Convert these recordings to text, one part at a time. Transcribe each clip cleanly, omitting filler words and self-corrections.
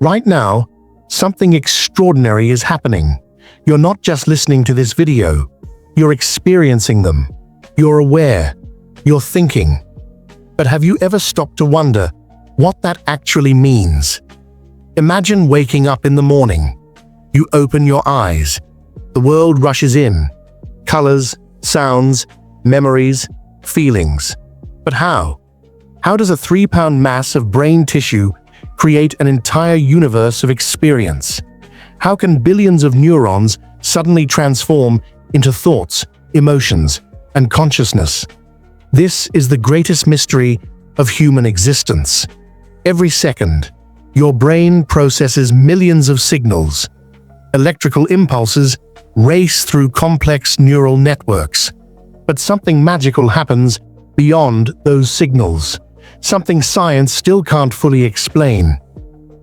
Right now, something extraordinary is happening. You're not just listening to this video, you're experiencing them. You're aware, you're thinking. But have you ever stopped to wonder what that actually means? Imagine waking up in the morning. You open your eyes. The world rushes in. Colors, sounds, memories, feelings. But how? How does a 3-pound mass of brain tissue create an entire universe of experience? How can billions of neurons suddenly transform into thoughts, emotions, and consciousness? This is the greatest mystery of human existence. Every second, your brain processes millions of signals. Electrical impulses race through complex neural networks. But something magical happens beyond those signals. Something science still can't fully explain.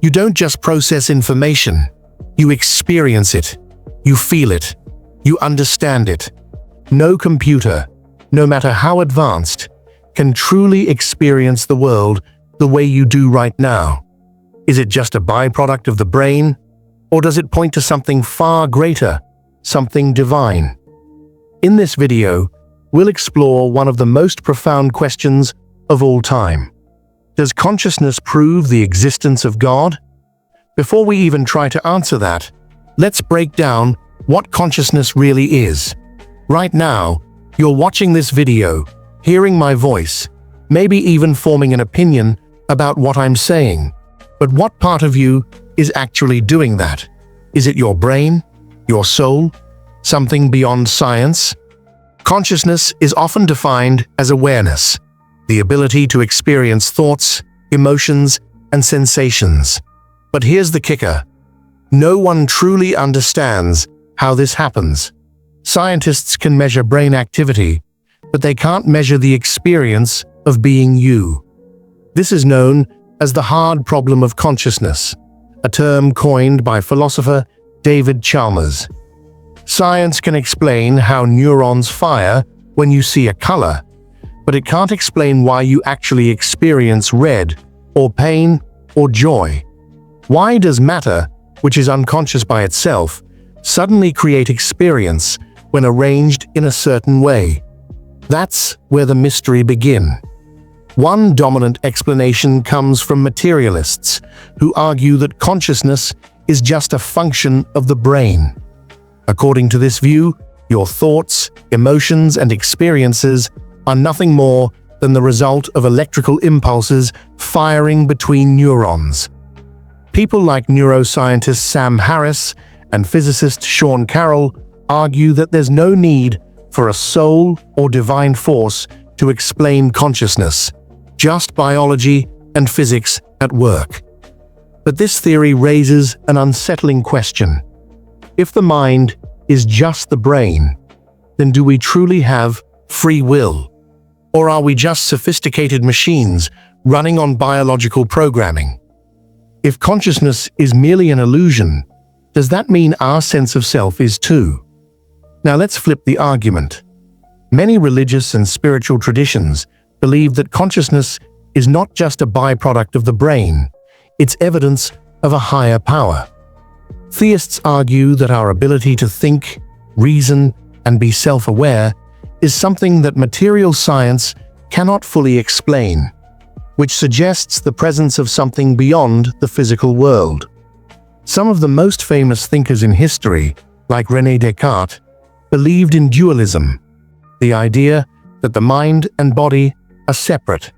You don't just process information. You experience it. You feel it. You understand it. No computer, no matter how advanced, can truly experience the world the way you do right now. Is it just a byproduct of the brain? Or does it point to something far greater, something divine? In this video, we'll explore one of the most profound questions of all time. Does consciousness prove the existence of God? Before we even try to answer that, let's break down what consciousness really is. Right now, you're watching this video, hearing my voice, maybe even forming an opinion about what I'm saying. But what part of you is actually doing that? Is it your brain? Your soul? Something beyond science? Consciousness is often defined as awareness, the ability to experience thoughts, emotions, and sensations. But here's the kicker. No one truly understands how this happens. Scientists can measure brain activity, but they can't measure the experience of being you. This is known as the hard problem of consciousness, a term coined by philosopher David Chalmers. Science can explain how neurons fire when you see a color, but it can't explain why you actually experience red, or pain, or joy. Why does matter, which is unconscious by itself, suddenly create experience when arranged in a certain way? That's where the mystery begins. One dominant explanation comes from materialists, who argue that consciousness is just a function of the brain. According to this view, your thoughts, emotions, and experiences are nothing more than the result of electrical impulses firing between neurons. People like neuroscientist Sam Harris and physicist Sean Carroll argue that there's no need for a soul or divine force to explain consciousness, just biology and physics at work. But this theory raises an unsettling question. If the mind is just the brain, then do we truly have free will? Or are we just sophisticated machines running on biological programming? If consciousness is merely an illusion, does that mean our sense of self is too? Now let's flip the argument. Many religious and spiritual traditions believe that consciousness is not just a byproduct of the brain, it's evidence of a higher power. Theists argue that our ability to think, reason, and be self-aware is something that material science cannot fully explain, which suggests the presence of something beyond the physical world. Some of the most famous thinkers in history, like René Descartes, believed in dualism, the idea that the mind and body are separate.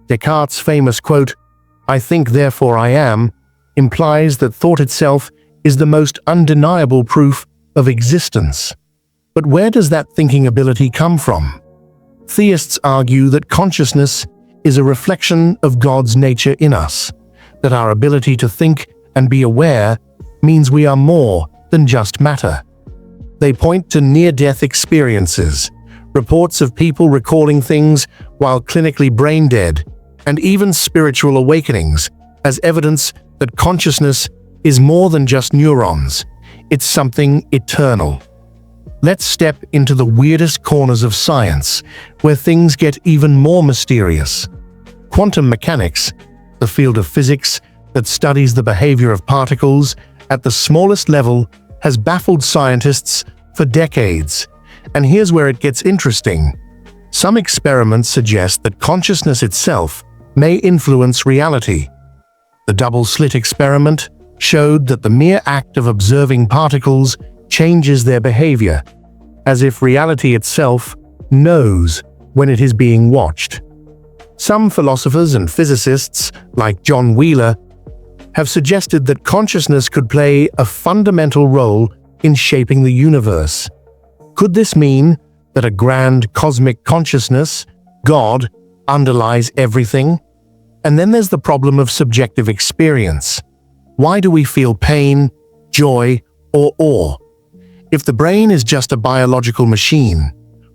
Descartes' famous quote, "I think, therefore I am," implies that thought itself is the most undeniable proof of existence. But where does that thinking ability come from? Theists argue that consciousness is a reflection of God's nature in us, that our ability to think and be aware means we are more than just matter. They point to near-death experiences, reports of people recalling things while clinically brain-dead, and even spiritual awakenings as evidence that consciousness is more than just neurons. It's something eternal. Let's step into the weirdest corners of science, where things get even more mysterious. Quantum mechanics, the field of physics that studies the behavior of particles at the smallest level has baffled scientists for decades. And here's where it gets interesting. Some experiments suggest that consciousness itself may influence reality. The double-slit experiment showed that the mere act of observing particles changes their behavior, as if reality itself knows when it is being watched. Some philosophers and physicists, like John Wheeler, have suggested that consciousness could play a fundamental role in shaping the universe. Could this mean that a grand cosmic consciousness, God, underlies everything? And then there's the problem of subjective experience. Why do we feel pain, joy, or awe? If the brain is just a biological machine,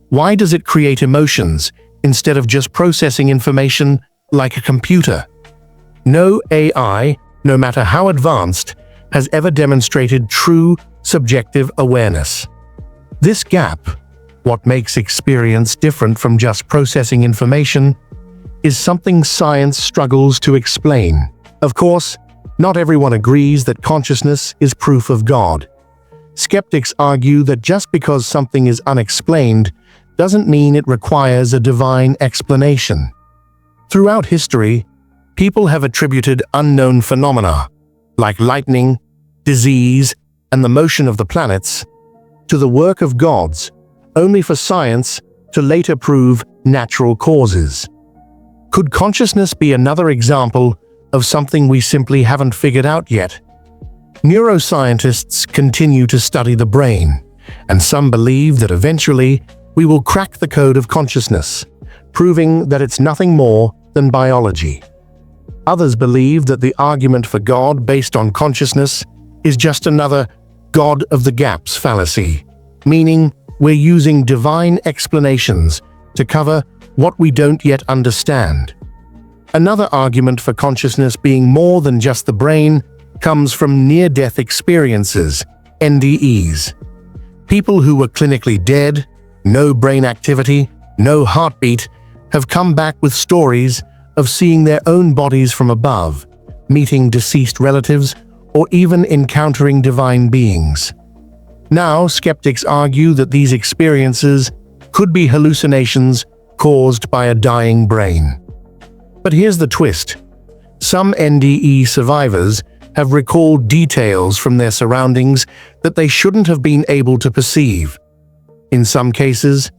why does it create emotions instead of just processing information like a computer? No AI, no matter how advanced, has ever demonstrated true subjective awareness. This gap, what makes experience different from just processing information, is something science struggles to explain. Of course, not everyone agrees that consciousness is proof of God. Skeptics argue that just because something is unexplained doesn't mean it requires a divine explanation. Throughout history, people have attributed unknown phenomena, like lightning, disease, and the motion of the planets, to the work of gods, only for science to later prove natural causes. Could consciousness be another example of something we simply haven't figured out yet? Neuroscientists continue to study the brain, and some believe that eventually we will crack the code of consciousness, proving that it's nothing more than biology. Others believe that the argument for God based on consciousness is just another God of the gaps fallacy, meaning we're using divine explanations to cover what we don't yet understand. Another argument for consciousness being more than just the brain comes from near-death experiences, NDEs. People who were clinically dead, no brain activity, no heartbeat, have come back with stories of seeing their own bodies from above, meeting deceased relatives, or even encountering divine beings. Now, skeptics argue that these experiences could be hallucinations caused by a dying brain. But here's the twist. Some NDE survivors have recalled details from their surroundings that they shouldn't have been able to perceive. In some cases,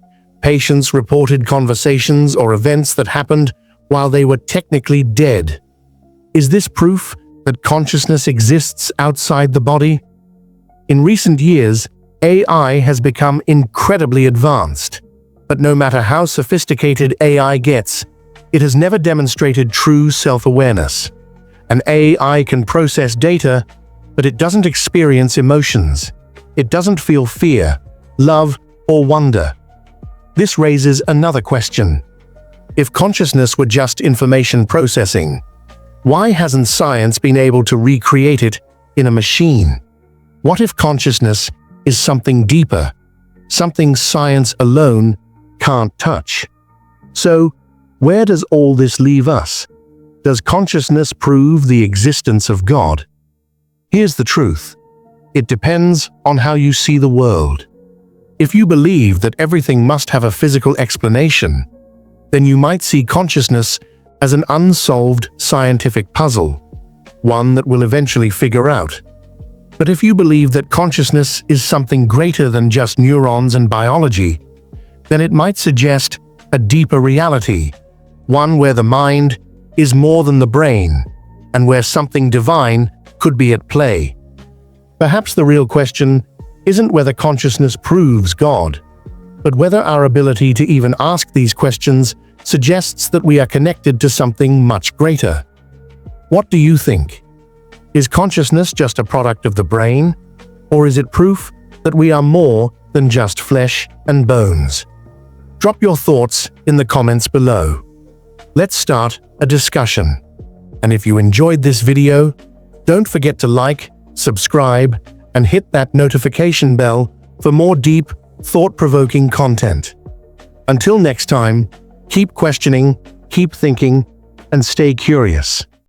patients reported conversations or events that happened while they were technically dead. Is this proof that consciousness exists outside the body? In recent years, AI has become incredibly advanced, but no matter how sophisticated AI gets, it has never demonstrated true self-awareness. An AI can process data, but it doesn't experience emotions. It doesn't feel fear, love, or wonder. This raises another question. If consciousness were just information processing, why hasn't science been able to recreate it in a machine? What if consciousness is something deeper, something science alone can't touch? So, where does all this leave us? Does consciousness prove the existence of God? Here's the truth. It depends on how you see the world. If you believe that everything must have a physical explanation, then you might see consciousness as an unsolved scientific puzzle, one that we'll eventually figure out. But if you believe that consciousness is something greater than just neurons and biology, then it might suggest a deeper reality, one where the mind is more than the brain, and where something divine could be at play. Perhaps the real question isn't whether consciousness proves God, but whether our ability to even ask these questions suggests that we are connected to something much greater. What do you think? Is consciousness just a product of the brain, or is it proof that we are more than just flesh and bones? Drop your thoughts in the comments below. Let's start a discussion. And if you enjoyed this video, don't forget to like, subscribe, and hit that notification bell for more deep, thought-provoking content. Until next time, keep questioning, keep thinking, and stay curious.